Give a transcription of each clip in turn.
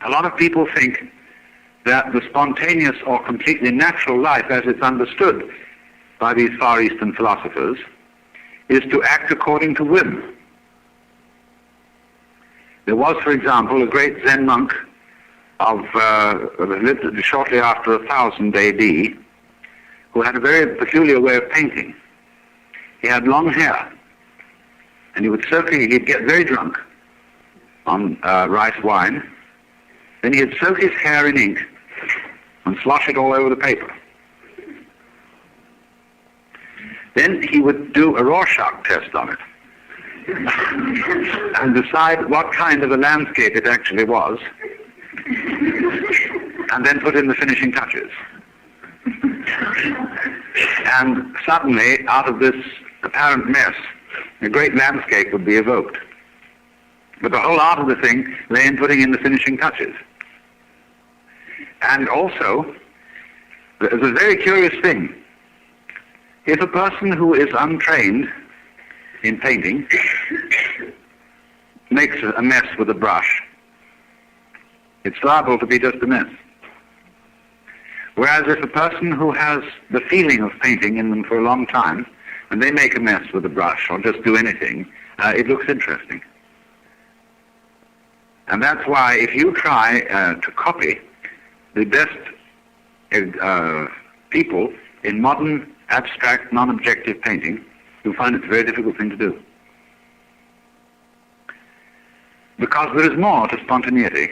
A lot of people think that the spontaneous or completely natural life as it's understood by these Far Eastern philosophers is to act according to whim. There was, for example, a great Zen monk lived shortly after 1000 AD who had a very peculiar way of painting. He had long hair, and he'd get very drunk on rice wine. Then he'd soak his hair in ink and slosh it all over the paper. Then he would do a Rorschach test on it and decide what kind of a landscape it actually was, and then put in the finishing touches. And suddenly, out of this apparent mess, a great landscape would be evoked. But the whole art of the thing lay in putting in the finishing touches. And also, there's a very curious thing. If a person who is untrained in painting makes a mess with a brush, it's liable to be just a mess. Whereas if a person who has the feeling of painting in them for a long time, and they make a mess with a brush or just do anything, it looks interesting. And that's why if you try to copy the best people in modern abstract, non-objective painting, you'll find it's a very difficult thing to do. Because there is more to spontaneity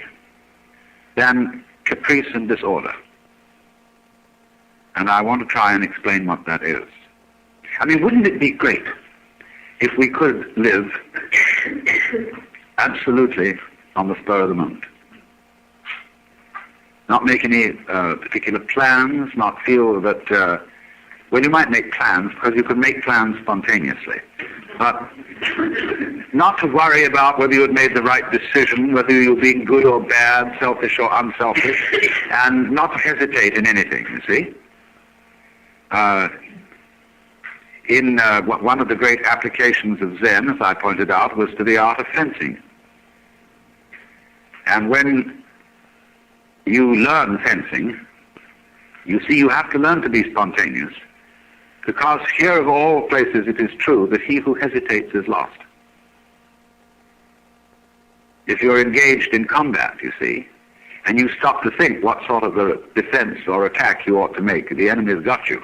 than caprice and disorder. And I want to try and explain what that is. I mean, wouldn't it be great if we could live absolutely on the spur of the moment? Not make any particular plans, not feel that, well, you might make plans, because you could make plans spontaneously, but not to worry about whether you had made the right decision, whether you were being good or bad, selfish or unselfish, and not to hesitate in anything, you see. One of the great applications of Zen, as I pointed out, was to the art of fencing. And when you learn fencing, you see you have to learn to be spontaneous, because here of all places it is true that he who hesitates is lost. If you're engaged in combat, you see, and you stop to think what sort of a defense or attack you ought to make, the enemy has got you.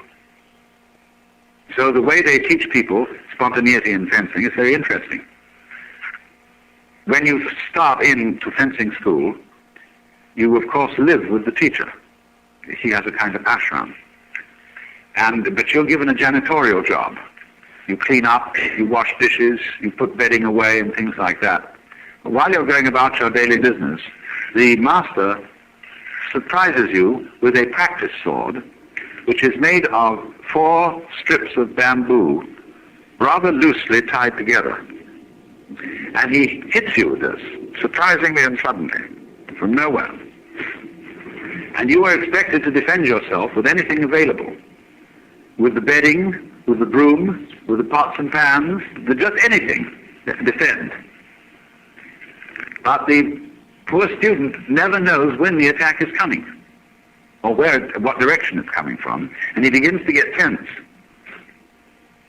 So the way they teach people spontaneity in fencing is very interesting. When you start into fencing school, you of course live with the teacher. He has a kind of ashram. But you're given a janitorial job. You clean up, you wash dishes, you put bedding away and things like that. But while you're going about your daily business, the master surprises you with a practice sword, which is made of 4 strips of bamboo, rather loosely tied together. And he hits you with this, surprisingly and suddenly, from nowhere. And you are expected to defend yourself with anything available. With the bedding, with the broom, with the pots and pans, with just anything, defend. But the poor student never knows when the attack is coming, or what direction it's coming from, and he begins to get tense.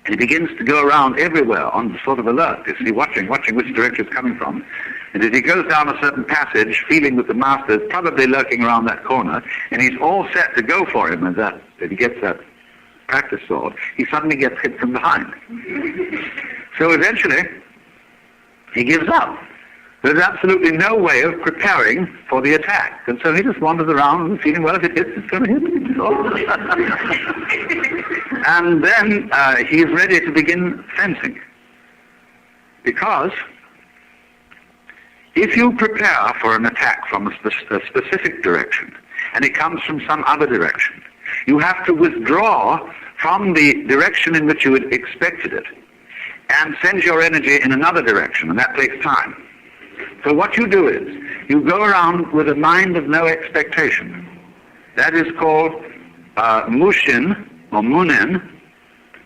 And he begins to go around everywhere on sort of alert, you see, watching which direction it's coming from. And as he goes down a certain passage, feeling that the master is probably lurking around that corner, and he's all set to go for him, as he gets that practice sword, he suddenly gets hit from behind. So eventually, he gives up. There's absolutely no way of preparing for the attack. And so he just wanders around feeling, well, if it hits, it's going to hit me. And then he's ready to begin fencing. Because if you prepare for an attack from a specific direction, and it comes from some other direction, you have to withdraw from the direction in which you had expected it, and send your energy in another direction, and that takes time. So what you do is, you go around with a mind of no expectation. That is called mushin, or munen.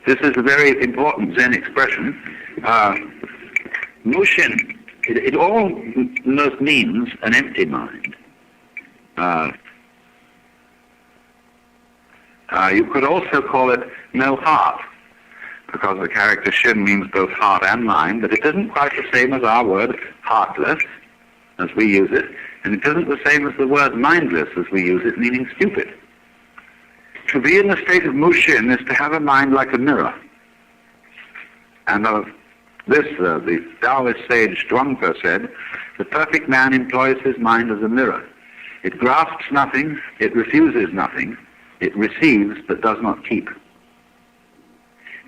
This is a very important Zen expression. Mushin, it almost means an empty mind. You could also call it no heart, because the character Shin means both heart and mind, but it isn't quite the same as our word heartless, as we use it, and it isn't the same as the word mindless as we use it, meaning stupid. To be in the state of Mushin is to have a mind like a mirror. And of this, the Taoist sage Zhuangzi said, the perfect man employs his mind as a mirror. It grasps nothing, it refuses nothing, it receives but does not keep.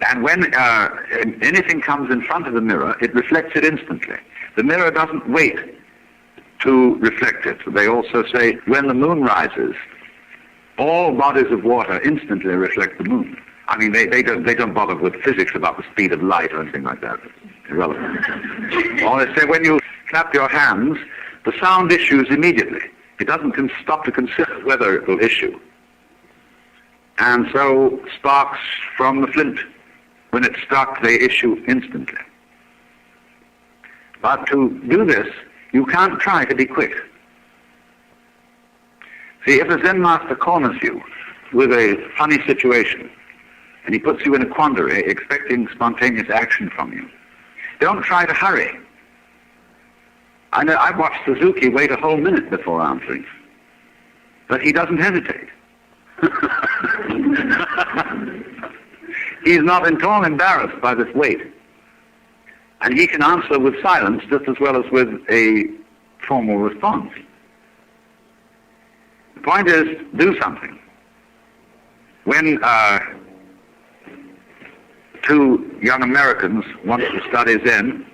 And when anything comes in front of the mirror, it reflects it instantly. The mirror doesn't wait to reflect it. They also say when the moon rises, all bodies of water instantly reflect the moon. I mean, they don't bother with physics about the speed of light or anything like that. It's irrelevant. Or they say when you clap your hands, the sound issues immediately. It doesn't stop to consider whether it will issue. And so sparks from the flint, when it's struck, they issue instantly. But to do this, you can't try to be quick. See, if a Zen master corners you with a funny situation, and he puts you in a quandary, expecting spontaneous action from you, don't try to hurry. I know I've watched Suzuki wait a whole minute before answering, but he doesn't hesitate. He's not at all embarrassed by this wait. And he can answer with silence just as well as with a formal response. The point is, do something. When two young Americans wanted to study Zen,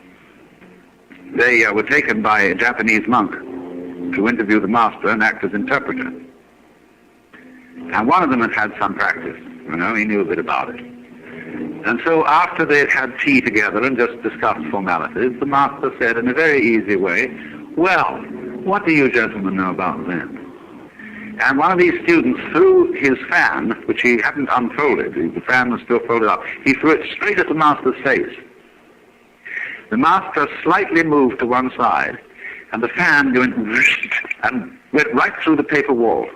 they were taken by a Japanese monk to interview the master and act as interpreter. And one of them had had some practice, he knew a bit about it. And so after they had had tea together and just discussed formalities, the master said in a very easy way, well, what do you gentlemen know about Zen? And one of these students threw his fan, which he hadn't unfolded, the fan was still folded up, he threw it straight at the master's face. The master slightly moved to one side, and the fan went and went right through the paper wall.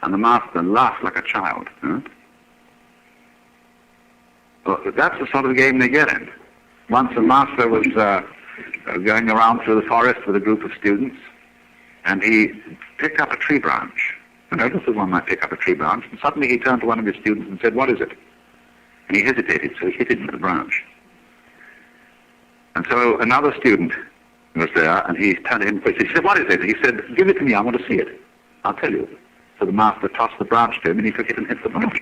And the master laughed like a child. Well, that's the sort of game they get in. Once a master was going around through the forest with a group of students, and he picked up a tree branch. Just as one might pick up a tree branch, and suddenly he turned to one of his students and said, what is it? And he hesitated, so he hit it with the branch. And so another student was there, and he turned to him quickly. He said, what is it? He said, give it to me, I want to see it. I'll tell you. So the master tossed the branch to him, and he took it and hit the branch.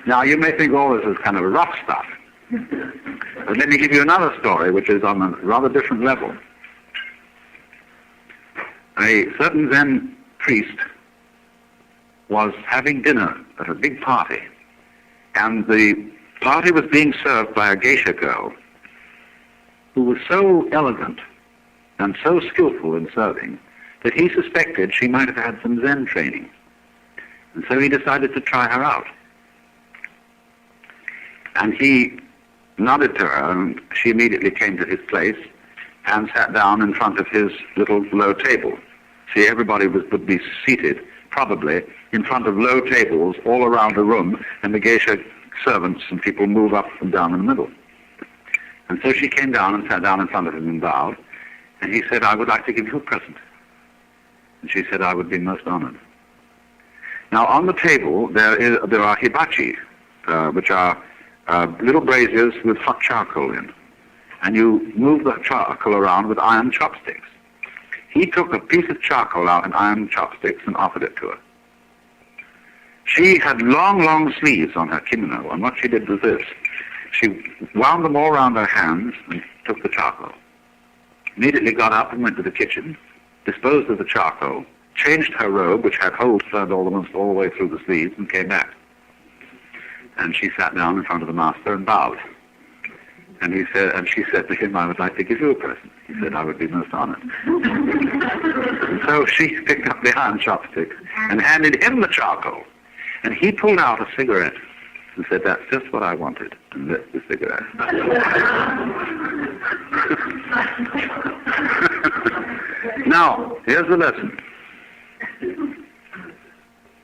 Now, you may think all this is kind of rough stuff. But let me give you another story, which is on a rather different level. A certain Zen priest was having dinner at a big party, and the party was being served by a geisha girl who was so elegant and so skillful in serving that he suspected she might have had some Zen training. And so he decided to try her out. And he nodded to her, and she immediately came to his place and sat down in front of his little low table. See, everybody would be seated, probably, in front of low tables all around a room, and the geisha servants and people move up and down in the middle. And so she came down and sat down in front of him and bowed, and he said, I would like to give you a present. And she said, I would be most honored. Now, on the table, there are hibachi, which are little braziers with hot charcoal in. And you move the charcoal around with iron chopsticks. He took a piece of charcoal out in iron chopsticks and offered it to her. She had long, long sleeves on her kimono, and what she did was this. She wound them all around her hands and took the charcoal. Immediately got up and went to the kitchen, disposed of the charcoal, changed her robe, which had holes turned almost all the way through the sleeves, and came back. And she sat down in front of the master and bowed. And she said to him, I would like to give you a present. He said, I would be most honored. And so she picked up the iron chopsticks and handed him the charcoal. And he pulled out a cigarette and said, "That's just what I wanted," and lit the cigarette. Now, here's the lesson.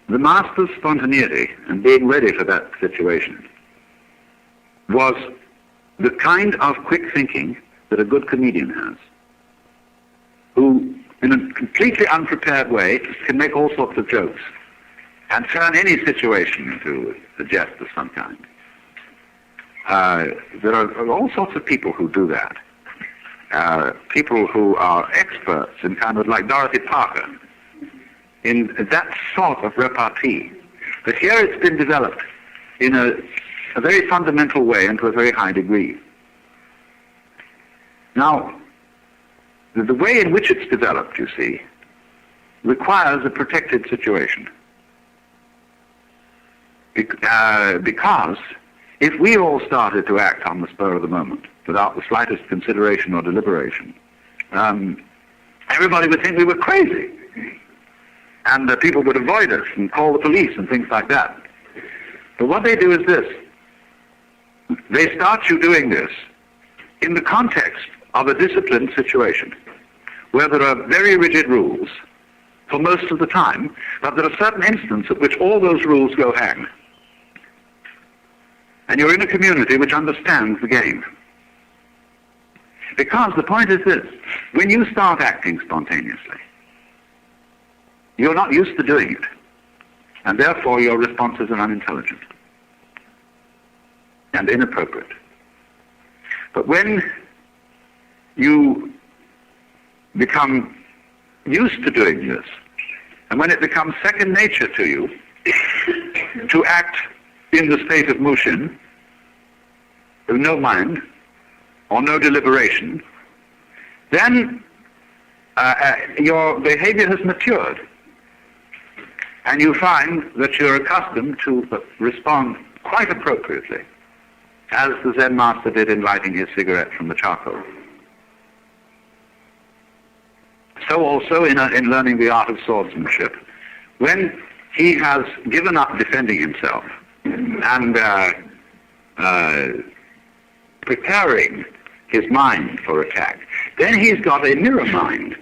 The master's spontaneity and being ready for that situation was the kind of quick thinking that a good comedian has, who, in a completely unprepared way, can make all sorts of jokes and turn any situation into a jest of some kind. There are all sorts of people who do that. People who are experts in kind of like Dorothy Parker, in that sort of repartee. But here it's been developed in a very fundamental way and to a very high degree. Now, the way in which it's developed, you see, requires a protected situation. Because if we all started to act on the spur of the moment, without the slightest consideration or deliberation, everybody would think we were crazy. And people would avoid us and call the police and things like that. But what they do is this. They start you doing this in the context of a disciplined situation, where there are very rigid rules for most of the time, but there are certain instances at which all those rules go hang. And you're in a community which understands the game. Because the point is this, when you start acting spontaneously, you're not used to doing it, and therefore your responses are unintelligent and inappropriate. But when you become used to doing this, and when it becomes second nature to you to act in the state of mushin, with no mind or no deliberation, then your behavior has matured, and you find that you're accustomed to respond quite appropriately, as the Zen master did in lighting his cigarette from the charcoal. So also in learning the art of swordsmanship, when he has given up defending himself and preparing his mind for attack, then he's got a mirror mind.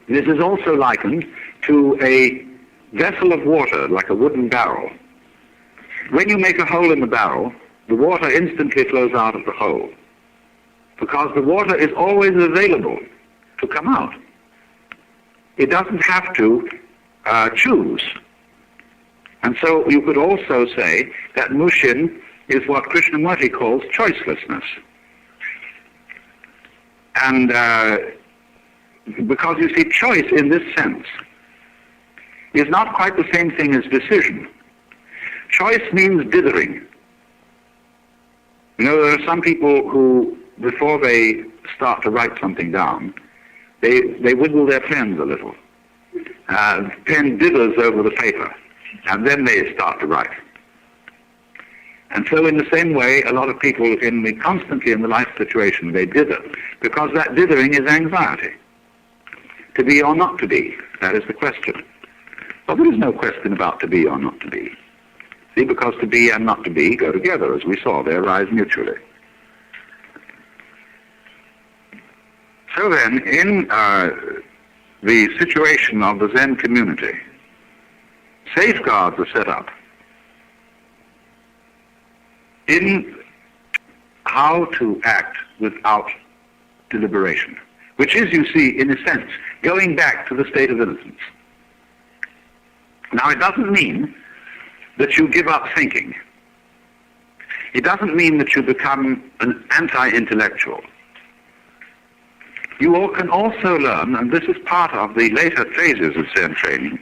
This is also likened to a vessel of water, like a wooden barrel. When you make a hole in the barrel, the water instantly flows out of the hole, because the water is always available to come out. It doesn't have to choose. And so you could also say that mushin is what Krishnamurti calls choicelessness. And because you see, choice in this sense is not quite the same thing as decision. Choice means dithering. You know, there are some people who, before they start to write something down, they wiggle their pens a little. The pen dithers over the paper, and then they start to write. And so in the same way, a lot of people constantly in the life situation, they dither, because that dithering is anxiety. To be or not to be, that is the question. Well, there is no question about to be or not to be. See, because to be and not to be go together, as we saw, they arise mutually. So then, in the situation of the Zen community, safeguards are set up in how to act without deliberation, which is, you see, in a sense, going back to the state of innocence. Now, it doesn't mean that you give up thinking. It doesn't mean that you become an anti-intellectual. You all can also learn, and this is part of the later phases of Zen training,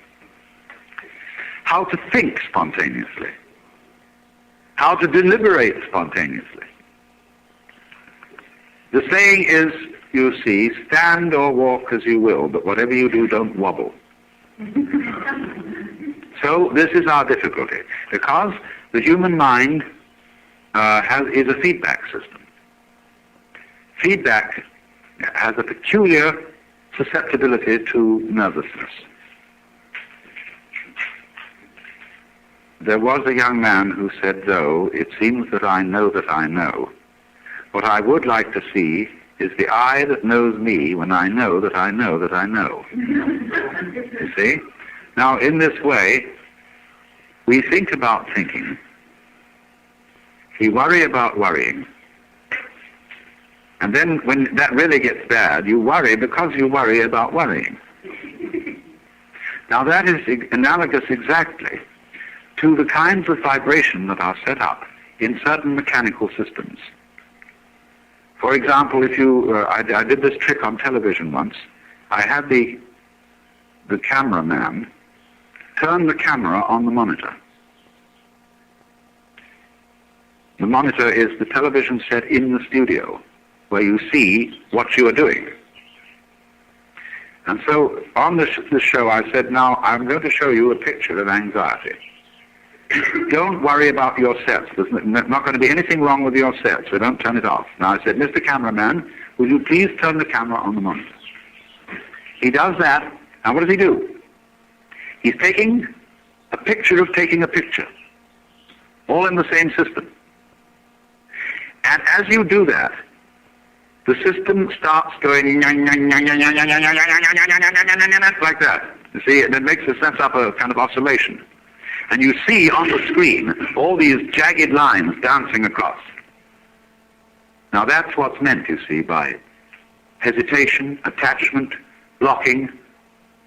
how to think spontaneously, how to deliberate spontaneously. The saying is, you see, stand or walk as you will, but whatever you do, don't wobble. So this is our difficulty, because the human mind is a feedback system. Feedback has a peculiar susceptibility to nervousness. there was a young man who said, though, it seems that I know that I know. What I would like to see is the eye that knows me when I know that I know that I know. You see? Now, in this way, we think about thinking. We worry about worrying. And then when that really gets bad, you worry because you worry about worrying. Now, that is analogous exactly to the kinds of vibration that are set up in certain mechanical systems. For example, if you, I did this trick on television once. I had the cameraman turn the camera on the monitor. The monitor is the television set in the studio where you see what you are doing. And so on this show I said, now I'm going to show you a picture of anxiety. Don't worry about your sets. There's not going to be anything wrong with your sets, so don't turn it off. Now I said, Mr. Cameraman, will you please turn the camera on the monitor? He does that, and what does he do? He's taking a picture of taking a picture, all in the same system. And as you do that, the system starts going like that. You see, and it sets up a kind of oscillation. And you see on the screen all these jagged lines dancing across. Now that's what's meant, you see, by hesitation, attachment, blocking,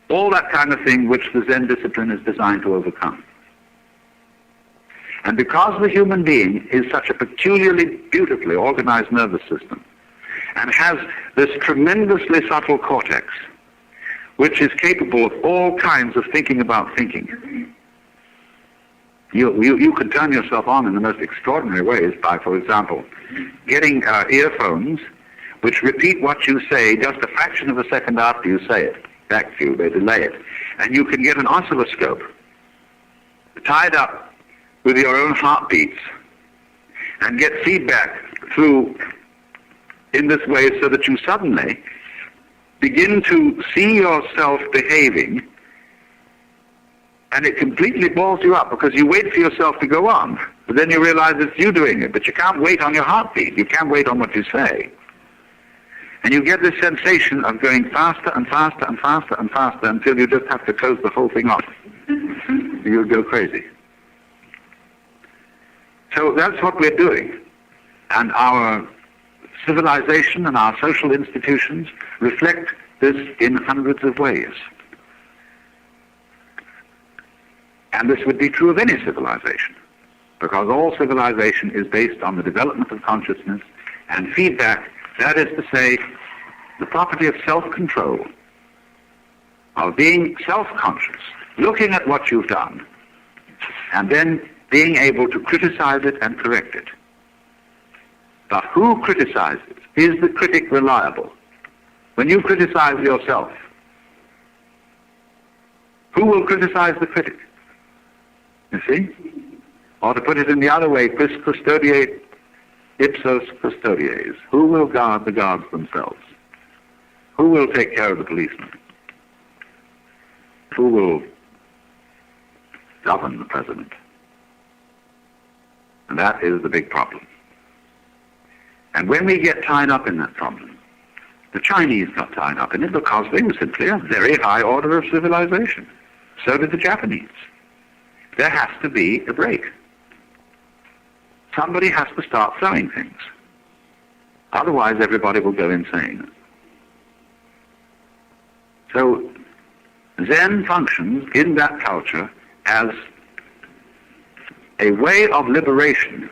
all that kind of thing which the Zen discipline is designed to overcome. And because the human being is such a peculiarly beautifully organized nervous system and has this tremendously subtle cortex which is capable of all kinds of thinking about thinking, you can turn yourself on in the most extraordinary ways by, for example, getting earphones which repeat what you say just a fraction of a second after you say it. Back to you, they delay it. And you can get an oscilloscope tied up with your own heartbeats and get feedback through in this way so that you suddenly begin to see yourself behaving, and it completely balls you up because you wait for yourself to go on, but then you realize it's you doing it, but you can't wait on your heartbeat. You can't wait on what you say. And you get this sensation of going faster and faster and faster and faster until you just have to close the whole thing off. You'll go crazy. So that's what we're doing. And our civilization and our social institutions reflect this in hundreds of ways. And this would be true of any civilization, because all civilization is based on the development of consciousness and feedback, that is to say, the property of self-control, of being self-conscious, looking at what you've done, and then being able to criticize it and correct it. But who criticizes? Is the critic reliable? When you criticize yourself, who will criticize the critic? You see? Or to put it in the other way, quis custodiet ipsos custodies. Who will guard the guards themselves? Who will take care of the policemen? Who will govern the president? And that is the big problem. And when we get tied up in that problem, the Chinese got tied up in it because they were simply a very high order of civilization. So did the Japanese. There has to be a break. Somebody has to start throwing things. Otherwise, everybody will go insane. So, Zen functions in that culture as a way of liberation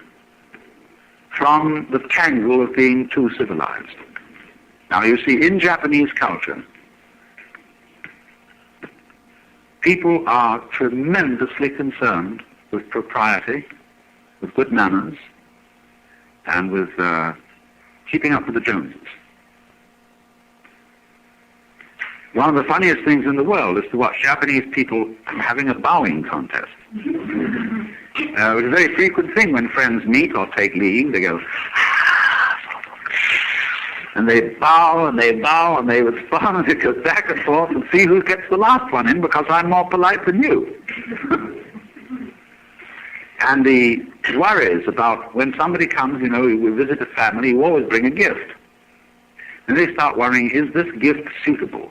from the tangle of being too civilized. Now, you see, in Japanese culture, people are tremendously concerned with propriety, with good manners, and with keeping up with the Joneses. One of the funniest things in the world is to watch Japanese people having a bowing contest. It's a very frequent thing when friends meet or take leave. They go, and they bow and they bow and they respond, and it goes back and forth and see who gets the last one in because I'm more polite than you. And the worries about when somebody comes, we visit a family, you always bring a gift. And they start worrying, is this gift suitable?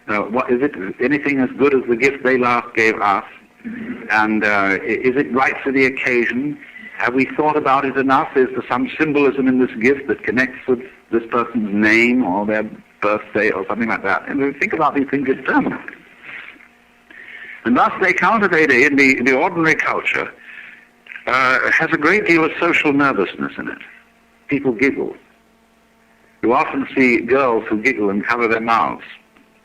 What is it? Anything as good as the gift they last gave us? And is it right for the occasion? Have we thought about it enough? Is there some symbolism in this gift that connects with this person's name or their birthday or something like that? And we think about these things eternally. And thus they cultivate in the ordinary culture has a great deal of social nervousness in it. People giggle. You often see girls who giggle and cover their mouths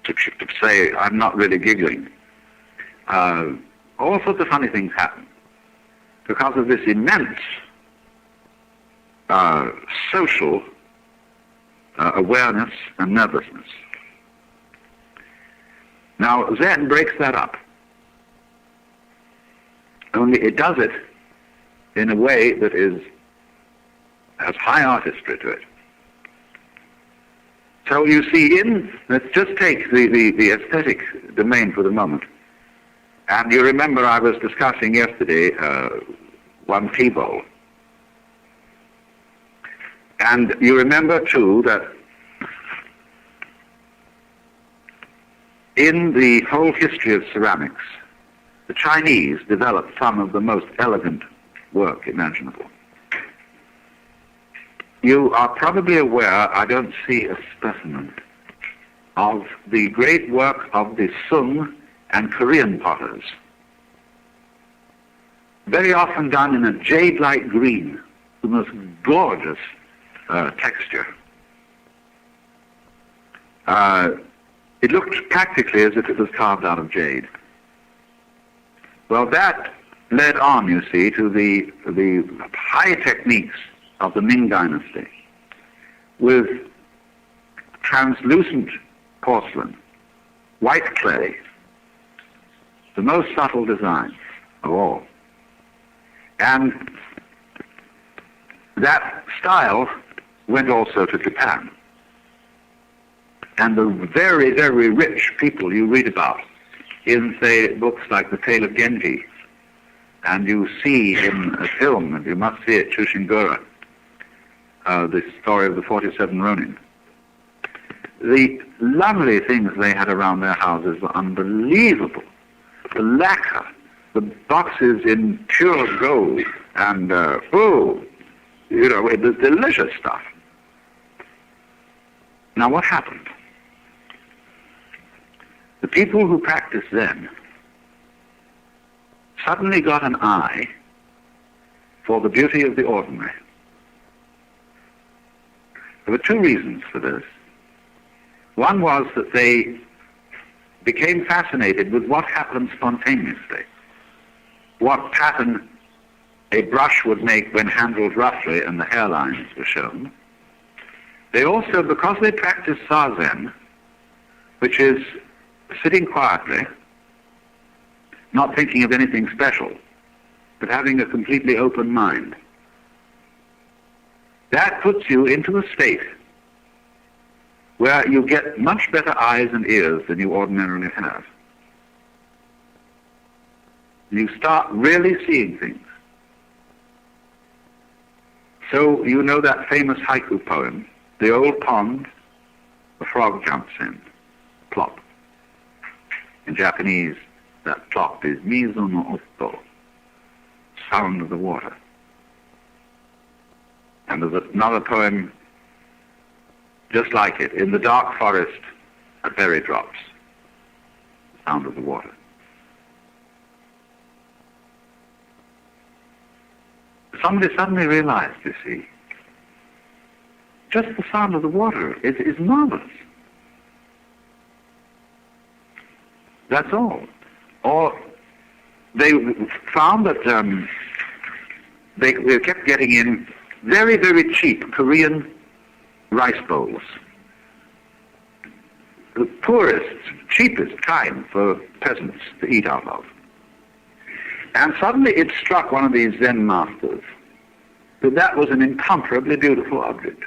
to say, I'm not really giggling. All sorts of funny things happen because of this immense social awareness and nervousness. Now, Zen breaks that up. Only it does it in a way that has high artistry to it. So you see, let's just take the aesthetic domain for the moment. And you remember I was discussing yesterday one tea bowl. And you remember too that in the whole history of ceramics, the Chinese developed some of the most elegant work imaginable. You are probably aware, I don't see a specimen, of the great work of the Sung and Korean potters, very often done in a jade-like green, the most gorgeous texture. It looked practically as if it was carved out of jade. Well, that led on, you see, to the high techniques of the Ming Dynasty, with translucent porcelain, white clay, the most subtle design of all. And that style went also to Japan. And the very, very rich people you read about in, say, books like The Tale of Genji, and you see in a film, and you must see it, Chushingura, the story of the 47 Ronin. The lovely things they had around their houses were unbelievable. The lacquer, the boxes in pure gold, and, it was delicious stuff. Now what happened? The people who practiced then suddenly got an eye for the beauty of the ordinary. There were two reasons for this. One was that they became fascinated with what happened spontaneously, what pattern a brush would make when handled roughly and the hairlines were shown. They also, because they practiced Zazen, which is sitting quietly, not thinking of anything special, but having a completely open mind, that puts you into a state where you get much better eyes and ears than you ordinarily have. You start really seeing things. So you know that famous haiku poem, the old pond, a frog jumps in, plop. In Japanese, that plop is mizu no oto, sound of the water. And there's another poem just like it. In the dark forest, a berry drops, sound of the water. Somebody suddenly realized, you see, just the sound of the water is marvelous. That's all. Or they found that they kept getting in very, very cheap Korean rice bowls. The poorest, cheapest kind for peasants to eat out of. And suddenly it struck one of these Zen masters that that was an incomparably beautiful object.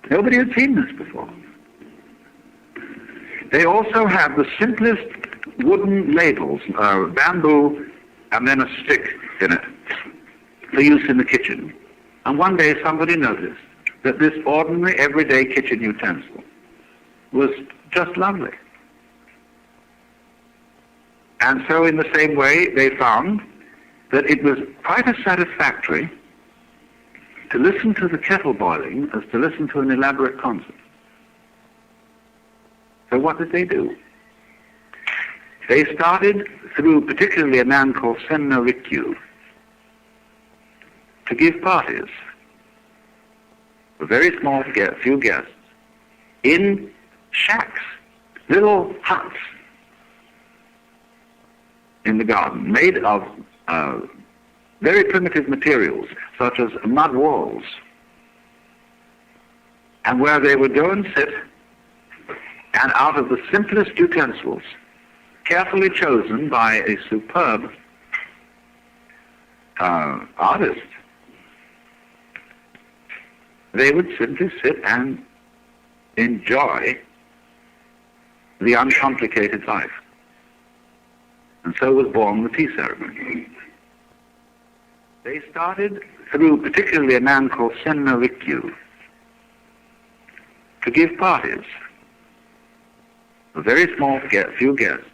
Nobody had seen this before. They also have the simplest wooden ladles, bamboo and then a stick in it for use in the kitchen. And one day somebody noticed that this ordinary, everyday kitchen utensil was just lovely. And so in the same way, they found that it was quite as satisfactory to listen to the kettle boiling as to listen to an elaborate concert. So what did they do? They started, through particularly a man called Senno, to give parties for very small few guests in shacks, little huts in the garden, made of very primitive materials, such as mud walls, and where they would go and sit, and out of the simplest utensils, carefully chosen by a superb artist, they would simply sit and enjoy the uncomplicated life. And so was born the tea ceremony. They started, through particularly a man called Senno, to give parties for very small few guests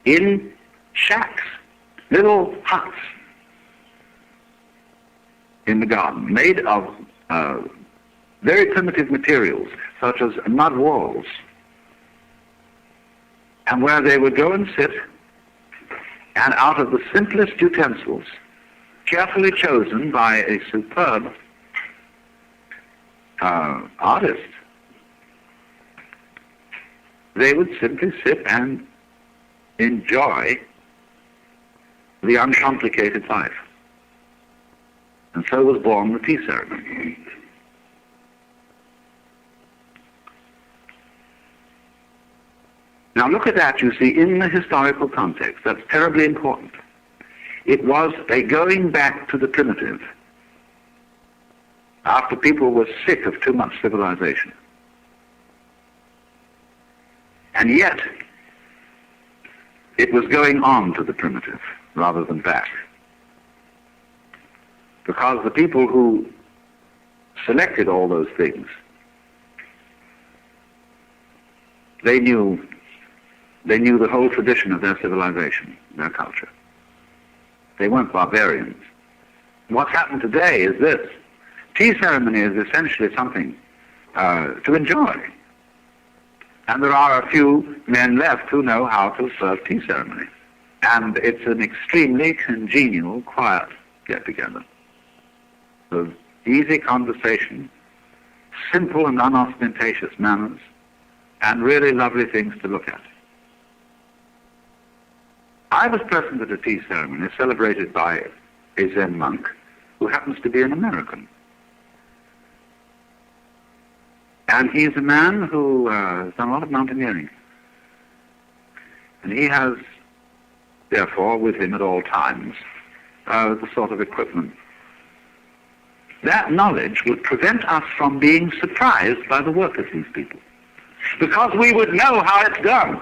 in shacks, little huts in the garden, made of very primitive materials, such as mud walls, and where they would go and sit, and out of the simplest utensils, carefully chosen by a superb artist, they would simply sit and enjoy the uncomplicated life. And so was born the tea ceremony. Now look at that, you see, in the historical context. That's terribly important. It was a going back to the primitive after people were sick of too much civilization. And yet, it was going on to the primitive rather than back. Because the people who selected all those things, they knew the whole tradition of their civilization, their culture. They weren't barbarians. What's happened today is this. Tea ceremony is essentially something to enjoy. And there are a few men left who know how to serve tea ceremony. And it's an extremely congenial, quiet get-together of easy conversation, simple and unostentatious manners, and really lovely things to look at. I was present at a tea ceremony celebrated by a Zen monk who happens to be an American. And he's a man who has done a lot of mountaineering. And he has, therefore, with him at all times, the sort of equipment. That knowledge would prevent us from being surprised by the work of these people, because we would know how it's done.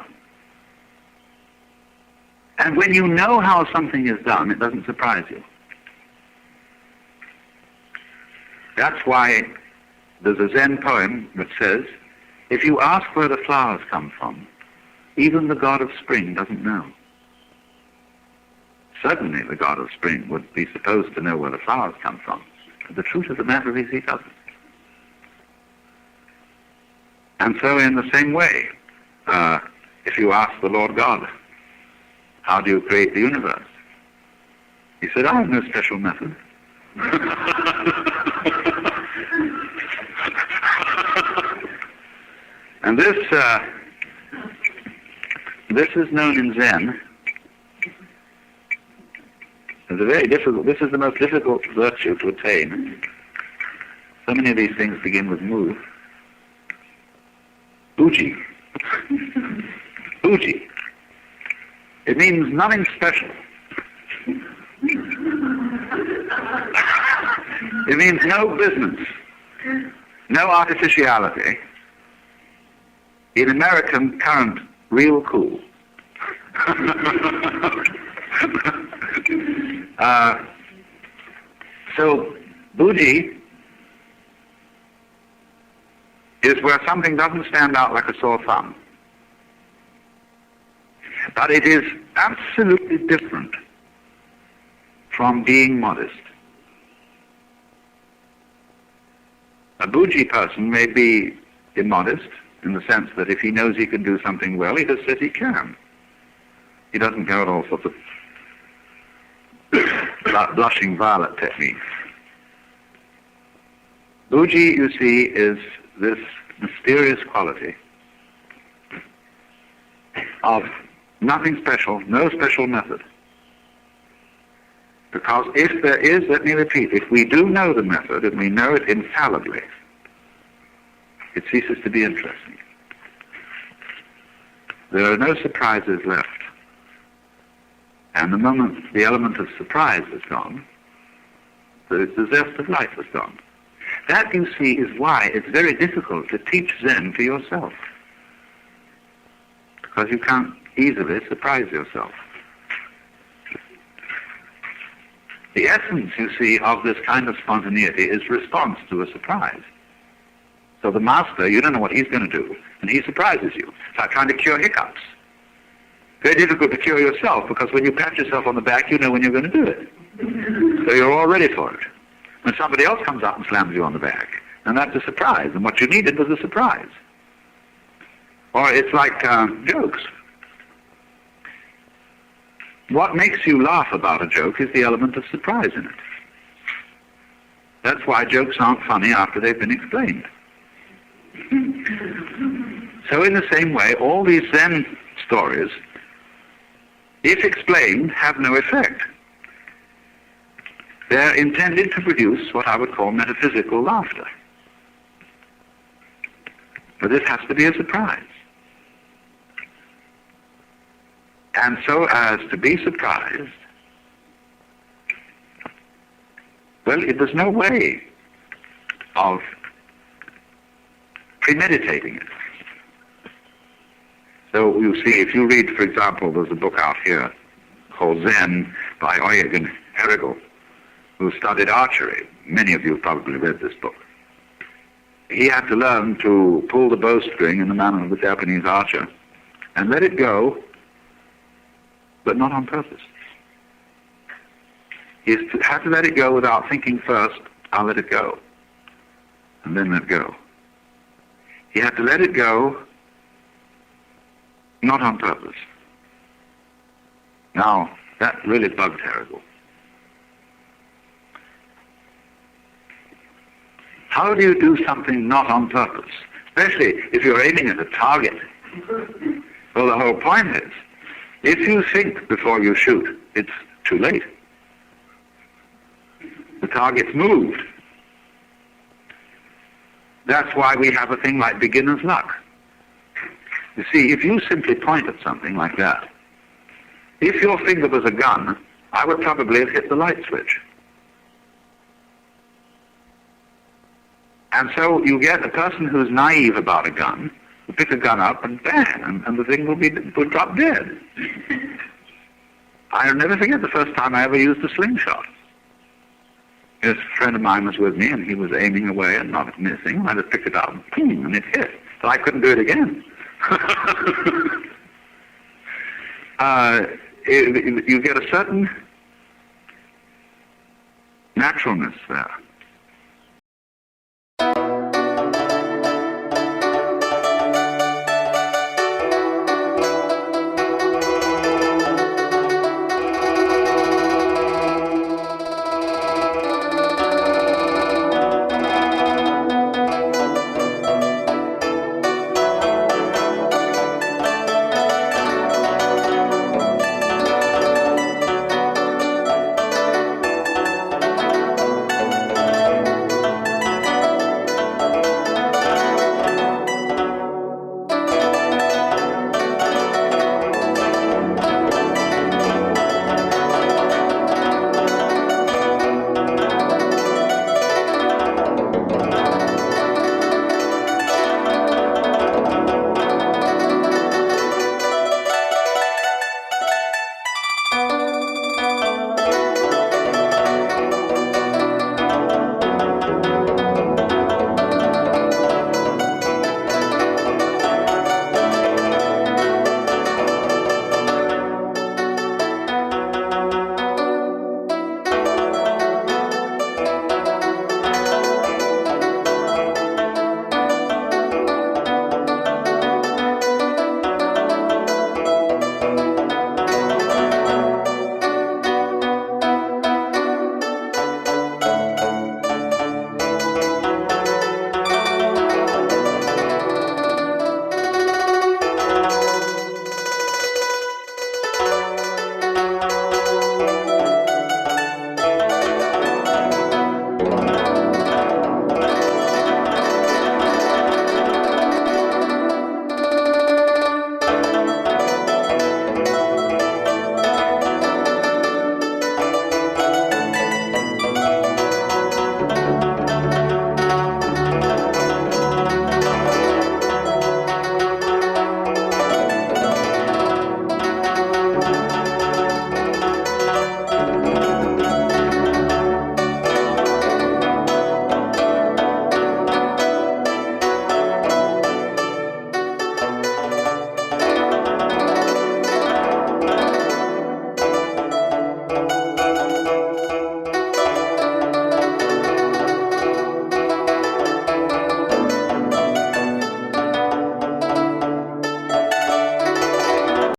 And when you know how something is done, it doesn't surprise you. That's why there's a Zen poem that says, if you ask where the flowers come from, even the god of spring doesn't know. Certainly the god of spring would be supposed to know where the flowers come from. But the truth of the matter is he doesn't. And so in the same way, if you ask the Lord God, how do you create the universe? He said, I have no special method. And this is known in Zen as a very difficult, this is the most difficult virtue to attain. So many of these things begin with mu. Uji. Uji. It means nothing special. It means no business, no artificiality. In American current, real cool. So Buddhi is where something doesn't stand out like a sore thumb. But it is absolutely different from being modest. A bougie person may be immodest in the sense that if he knows he can do something well, he just says he can. He doesn't go at all sorts of blushing violet techniques. Bougie, you see, is this mysterious quality of nothing special, no special method. Because if there is, let me repeat, if we do know the method and we know it infallibly, it ceases to be interesting. There are no surprises left. And the moment the element of surprise is gone, the zest of life is gone. That, you see, is why it's very difficult to teach Zen to yourself. Because you can't easily surprise yourself. The essence, you see, of this kind of spontaneity is response to a surprise. So the master, you don't know what he's going to do, and he surprises you. It's like trying to cure hiccups. Very difficult to cure yourself, because when you pat yourself on the back, you know when you're going to do it. So you're all ready for it. When somebody else comes up and slams you on the back, and that's a surprise, and what you needed was a surprise. Or it's like jokes. What makes you laugh about a joke is the element of surprise in it. That's why jokes aren't funny after they've been explained. So in the same way, all these Zen stories, if explained, have no effect. They're intended to produce what I would call metaphysical laughter. But this has to be a surprise. And so as to be surprised, well, there's no way of premeditating it. So you see, if you read, for example, there's a book out here called Zen by Oyugen Erigel, who studied archery. Many of you have probably read this book. He had to learn to pull the bowstring in the manner of the Japanese archer and let it go, but not on purpose. He had to let it go without thinking first, I'll let it go, and then let go. He had to let it go, not on purpose. Now, that really bugged Herrigle. How do you do something not on purpose? Especially if you're aiming at a target. Well, the whole point is, if you think before you shoot, it's too late. The target's moved. That's why we have a thing like beginner's luck. You see, if you simply point at something like that, if your finger was a gun, I would probably have hit the light switch. And so you get a person who's naive about a gun, will pick a gun up and bang, and the thing will drop dead. I'll never forget the first time I ever used a slingshot. A friend of mine was with me, and he was aiming away and not missing. I just picked it up, and ping, and it hit. So I couldn't do it again. You get a certain naturalness there.